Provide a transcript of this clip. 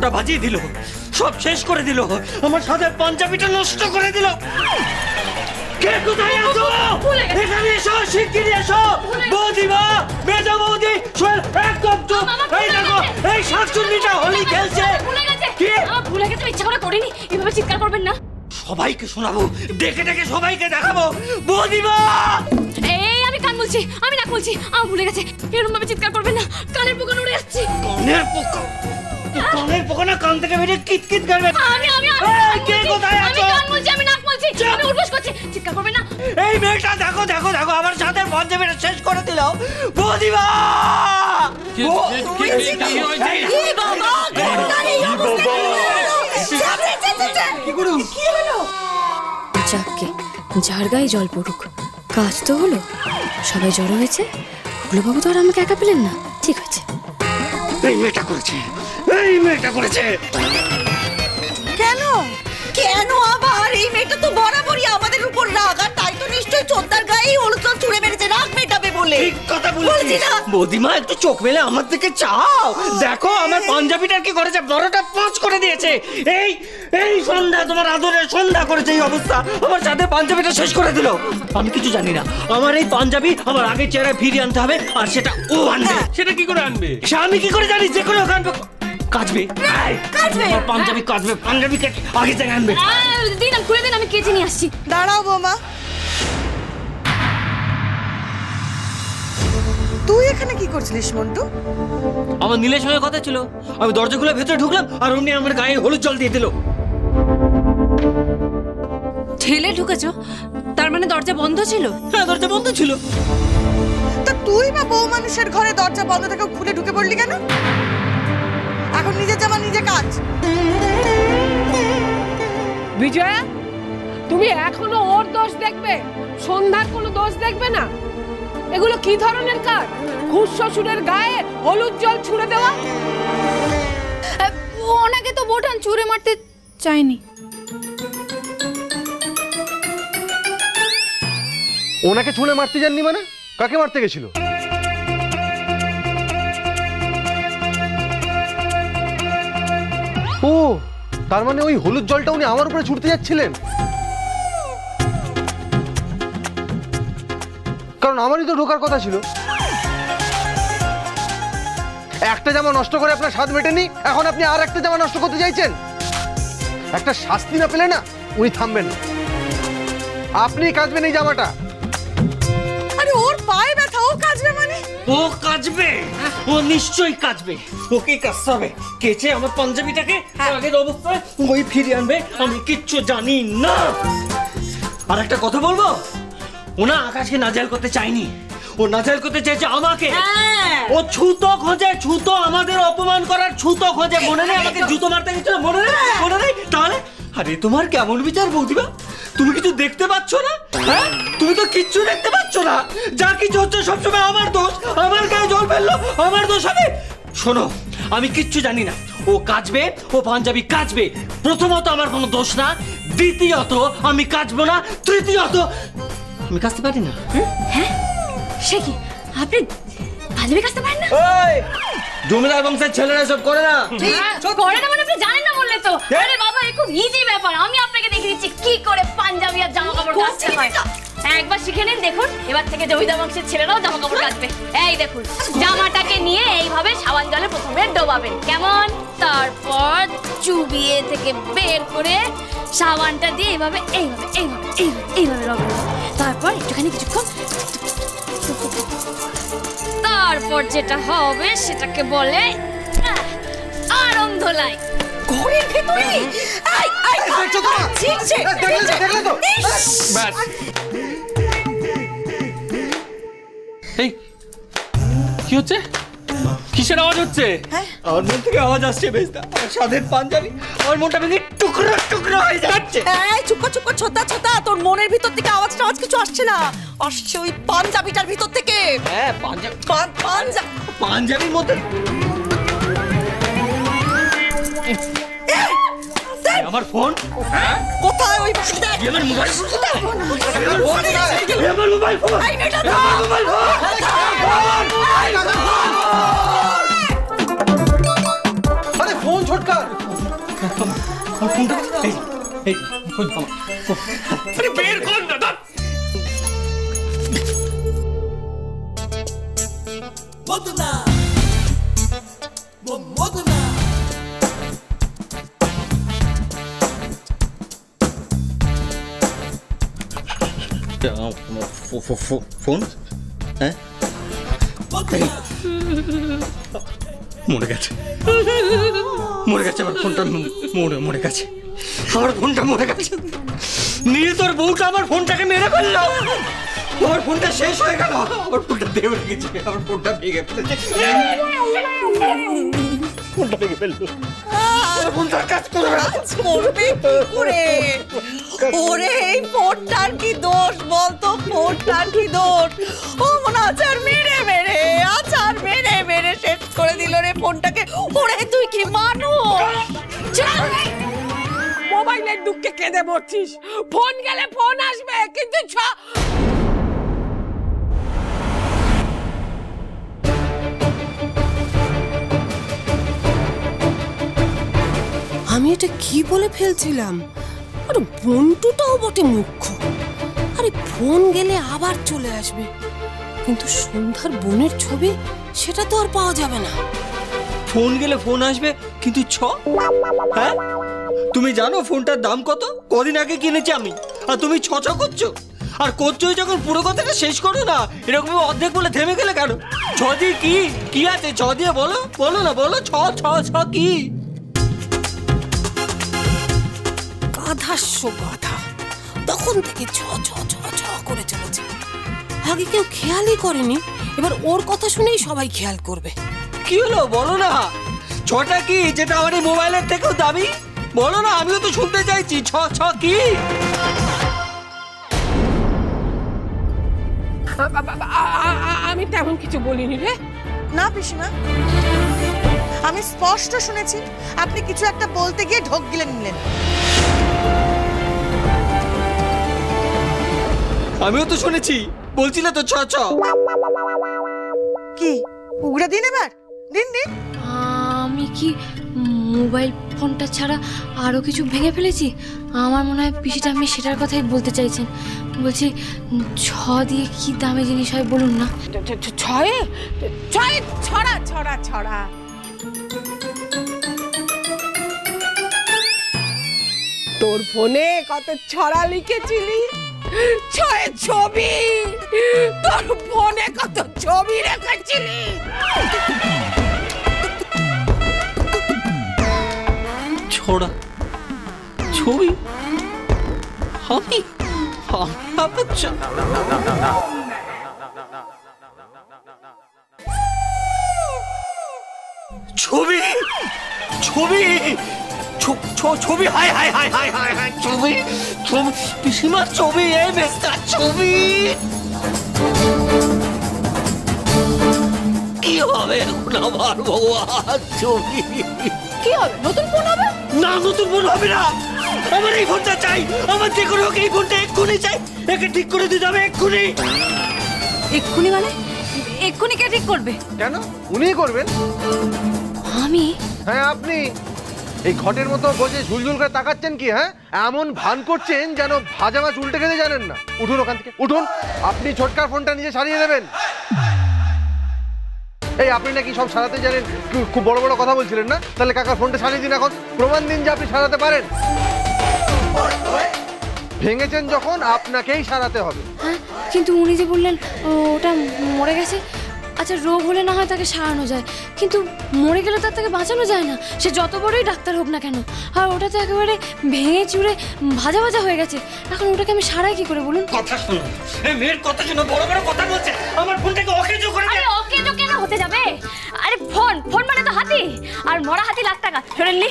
পুরোটা বাজিয়ে দিল, সব শেষ করে দিল, আমার সাথে পাঞ্জাবিটা নষ্ট করে দিল। কে কোথায় আছো? এখানে এসো, শিগগিরই এসো। বৌদিমা, মেজো বৌদি, সোহেল একদম চুপ। এই দেখো, এই শাকচুন্নিটা হোলি খেলছে। কি? ভুলে গেছে, ইচ্ছা করে করিনি। এভাবে চিৎকার করবেন না। সবাইকে শোনাবো, ডেকে ডেকে সবাইকে দেখাবো। বৌদিমা! এই আমি কান বলছি, আমি নাক বলছি। আমার ভুলে গেছে। এরকম ভাবে চিৎকার করবেন না, কানের পোকা উড়ে যাচ্ছে। কানের পোকা? কানের পোকা না, কান থেকে বেরিয়ে কিতকিত করবে। কে কোথায় আছো? আমি কান বলছি, আমি নাক বলছি, আমি উঠবস করছি। চিৎকার করবেন না। এই মেয়েটা দেখো দেখো দেখো, আমার সাথে পাঞ্জাবিটা শেষ করে দিল। বৌদিমা! যাককে, যার গায়ে জল পড়ুক, কাজ তো হলো। সবাই জড়ো হয়েছে, হুলুবাবু তো আর আমাকে একা পেলেন না। ঠিক আছে, এই মেয়েটা করেছে, এই মেয়েটা করেছে। কেন কেন আবার? এই মেয়েটা তো বরাবরই আমাদের উপর রাগ, আর তাই তো নিশ্চয়ই চোদ্দার গায়ে হলুদ জল ছুঁড়ে মেরেছে রাগ মেটাবে বলে। ঠিক কথা বলছি না। বৌদিমা, একটু চোখ মেলে আমার দিকে চাও। দেখো আমার পাঞ্জাবিটা কি করেছে, বড়টা পাঁচ করে দিয়েছে। এই এই সন্ধ্যা, তোমার আদরের সন্ধ্যা করেছে এই অবস্থা। আমার সাথে পাঞ্জাবিটা শেষ করে দিল। আমি কিছু জানি না। আমার এই পাঞ্জাবি আমার আগের চেহারায় ফিরিয়ে আনতে হবে, আর সেটা ও আনবে। সেটা কি করে আনবে? সে আমি কি করে জানি? যে কোনো আনবে, কাচবে, আমার পাঞ্জাবি কাচবে, পাঞ্জাবি আগে থেকে আনবে। দিন আমি খুলে দিন, আমি কেচে নিয়ে আসছি। দাঁড়াও বৌমা, তুই এখানে কি করছিলিস মন্টু? আমার নীলের সঙ্গে কথা ছিল, আমি দরজা খুলে ভেতরে ঢুকলাম, আর উনি আমার গায়ে হলুদ জল দিয়ে দিল। ঠেলে ঢুকেছো? তার মানে দরজা বন্ধ ছিল? হ্যাঁ, দরজা বন্ধ ছিল। তা তুই বা বউ মানুষের ঘরে দরজা বন্ধ থেকে খুলে ঢুকে পড়লি কেন? এখন নিজের জামা নিজে কাজ। বিজয়া, তুমি এখনো ওর দোষ দেখবে, সন্ধ্যার কোনো দোষ দেখবে না? এগুলো কি ধরনের কাজ? খুশ শ্বশুরের গায়ে হলুদ জল ছুঁড়ে দেওয়া। ওনাকে তো বোটান ছুঁড়ে মারতে চাইনি। ওনাকে ছুঁড়ে মারতে যাননি মানে? কাকে মারতে গেছিল? ও, তার মানে ওই হলুদ জলটা উনি আমার উপরে ছুটতে যাচ্ছিলেন, কারণ আমারই তো ঢোকার কথা ছিল। একটা জামা নষ্ট করে আপনার স্বাদ মেটেনি, এখন আপনি আর একটা জামা নষ্ট করতে চাইছেন। একটা শাস্তি না পেলে না উনি থামবেন না। আপনি কাচবেন এই জামাটা। আরে ওর পায়ে ব্যথা, ও কাচবে মানে? ও কাচবে, ও নিশ্চয়ই কাচবে। ওকে কাচতে হবে। কেচে আমার পাঞ্জাবিটাকে আগের অবস্থায় ওই ফিরিয়ে আনবে। আমি কিচ্ছু জানি না। আর একটা কথা বলবো, ওনা আকাশকে নাজেহাল করতে চাইনি, ও নাজেহাল করতে চেয়েছে আমাকে। ও ছুতো খোঁজে, ছুতো, আমাদের অপমান করার ছুতো খোঁজে। মনে নেই আমাকে জুতো মারতে গেছিল? মনে নেই? মনে নেই? তাহলে আরে তোমার কেমন বিচার বৌদিমা? তুমি কিছু দেখতে পাচ্ছ না? হ্যাঁ, তুমি তো কিচ্ছু দেখতে পাচ্ছ না। যা কিছু হচ্ছে সবসময় আমার দোষ। আমার গায়ে জল ফেললো, আমার দোষ হবে। শোনো, আমি কিচ্ছু জানি না। ও কাচবে, ও পাঞ্জাবি কাচবে। প্রথমত আমার কোনো দোষ না, দ্বিতীয়ত আমি কাচবো না, তৃতীয়ত আমি কাচতে পারি না। হ্যাঁ, সে কি? আপনি পাঞ্জাবি কাচতে পারেন না? ওই জমিদার বংশের ছেলেরা সব করে না। করে না মানে আপনি জানেন না বললে তো। আরে বাবা, এই খুব ইজি ব্যাপার। আমি আপনাকে দেখিয়ে দিচ্ছি কি করে পাঞ্জাবি আর জামা কাপড় কাচতে হয়। একবার শিখে নিন, দেখুন এবার থেকে জমিদার বংশের ছেলেরাও জামা কাপড় কাচবে। এই দেখুন, জামাটাকে নিয়ে এইভাবে সাবান জলে প্রথমে ডোবাবেন, কেমন? তারপর চুবিয়ে থেকে বের করে সাবানটা দিয়ে এইভাবে এইভাবে এইভাবে এইভাবে এইভাবে রগড়াবেন। তারপর একটুখানি কিছুক্ষণ, তারপর যেটা হবে সেটাকে বলে আরম ধোলাই। ঘরের ভেতরে এই কি হচ্ছে? কিসের আওয়াজ হচ্ছে? আমার মন থেকে আওয়াজ আসছে বেস্তা। আমার সাদের পাঞ্জাবি, আমার মনটা ভেঙে টুকরো টুকরো হয়ে যাচ্ছে। এই চুপ কর, চুপ কর, ছোটা ছোটা। তোর মনের ভিতর থেকে আওয়াজ কিছু আসছে না, আসছে ওই পাঞ্জাবিটার ভিতর থেকে। হ্যাঁ, পাঞ্জাবি, পাঞ্জাবির মধ্যে আমার ফোন কোথায়? ওই আমার মোবাইল ফোন কোথায়? আমার মোবাইল ফোন। আরে ফোন ছোটকা, ফোনটা এই ফোন আমার আরে বের কর না দাদা মদনা মদনা ফোন হ্যাঁ মরে গেছে আমার ফোনটা মরে গেছে আমার ফোনটা মরে গেছে নিয়ে তোর বউটা আমার ফোনটাকে মেরে ফেললো আমার ফোনটা শেষ হয়ে গেল আমার ফোনটা দেও রেখেছে আমার ফোনটা ভেঙে ফেলেছে ফোনটা ভেঙে ফেললো ফোনটার কাজ করবে কি করে ওরে এই ফোনটার কি দোষ বলতো ফোনটার কি দোষ ও মনে আচার মেরে শেষ করে দিল রে ফোনটাকে ওরে তুই কি মানুষ মোবাইলের দুঃখে কেঁদে মরছিস ফোন গেলে ফোন আসবে কিন্তু আমি এটা কি বলে ফেলছিলাম আরে বন্টুটাও বটে মুখ্য আরে ফোন গেলে আবার চলে আসবে কিন্তু সন্ধ্যার বোনের ছবি সেটা তো আর পাওয়া যাবে না ফোন গেলে ফোন আসবে কিন্তু হ্যাঁ তুমি জানো ফোনটার দাম কত কদিন আগে কিনেছি আমি আর তুমি ছ করছো আর করছোই যখন পুরো কথাটা শেষ করো না এরকম অর্ধেক বলে থেমে গেলে কেন ছ দিয়ে কি আছে ছ দিয়ে বলো না বলো ছ কি গাধাস্য গাধা তখন থেকে ছ করে চলেছে আগে কেউ খেয়ালই করেনি এবার ওর কথা শুনেই সবাই খেয়াল করবে কি হলো বলো না ছটা কি যেটা আমার এই মোবাইলের থেকেও দামি বলো না আমিও তো শুনতে চাইছি ছ কি আমি তেমন কিছু বলিনি রে না পিসিমা আমি স্পষ্ট শুনেছি আপনি কিছু একটা বলতে গিয়ে ঢোক গিলে নিলেন আমিও তো শুনেছি বলছিলে তো ছ কি উগড়ে দিন এবার দিন আমি কি মোবাইল ফোনটা ছাড়া আরো কিছু ভেঙে ফেলেছি আমার মনে হয় পিসিটা আমি সেটার কথাই বলতে চাইছেন বলছি ছ দিয়ে কি দামি জিনিস হয় বলুন না ছয়ে ছড়া তোর ফোনে কত ছড়া লিখেছিলি ছয়ে ছবি তোর ফোনে কত ছবি রেখেছিলি ছড়া ছবি আমি ছবি ছবি ছবি হাই ছবি পিসিমার ছবি এই বেস্তার ছবি কি হবে এখন আমার ভগবান ছবি কি হবে নতুন ফোন হবে না নতুন ফোন হবে না আমার এই ফোনটা চাই আমার যে কোনো এই ফোনটা এক্ষুনি চাই একে ঠিক করে দিতে হবে এক্ষুনি মানে এক্ষুনি কে ঠিক করবে কেন উনিই করবেন আমি হ্যাঁ আপনি এই ঘটের মতো বসে ঝুলঝুল করে তাকাচ্ছেন কি হ্যাঁ এমন ভান করছেন যেন ভাজা মাছ উল্টে খেতে জানেন না উঠুন ওখান থেকে উঠুন আপনি ছোটকার ফোনটা নিজে সারিয়ে দেবেন এই আপনি নাকি সব সারাতে জানেন খুব বড় বড় কথা বলছিলেন না তাহলে কাকার ফোনটা সারিয়ে দিন এখন প্রমাণ দিন যে আপনি সারাতে পারেন ভেঙেছেন যখন আপনাকেই সারাতে হবে হ্যাঁ কিন্তু উনি যে বললেন ওটা মরে গেছে আচ্ছা রোগ হলে না হয় তাকে সারানো যায় কিন্তু মরে গেলে তার তাকে বাঁচানো যায় না সে যত বড়ই ডাক্তার হোক না কেন আর ওটা তো একেবারে ভেঙে চুরে ভাজা ভাজা হয়ে গেছে এখন ওটাকে আমি সারাই কি করে বলুন কথা শুনুন এই মেয়ের কথা শুনো বড় বড় কথা বলছে আমার ফোনটাকে অকেজো করে আরে অকেজো কেন হতে যাবে আরে ফোন মানে তো হাতি আর মরা হাতি লাখ টাকা শোনেননি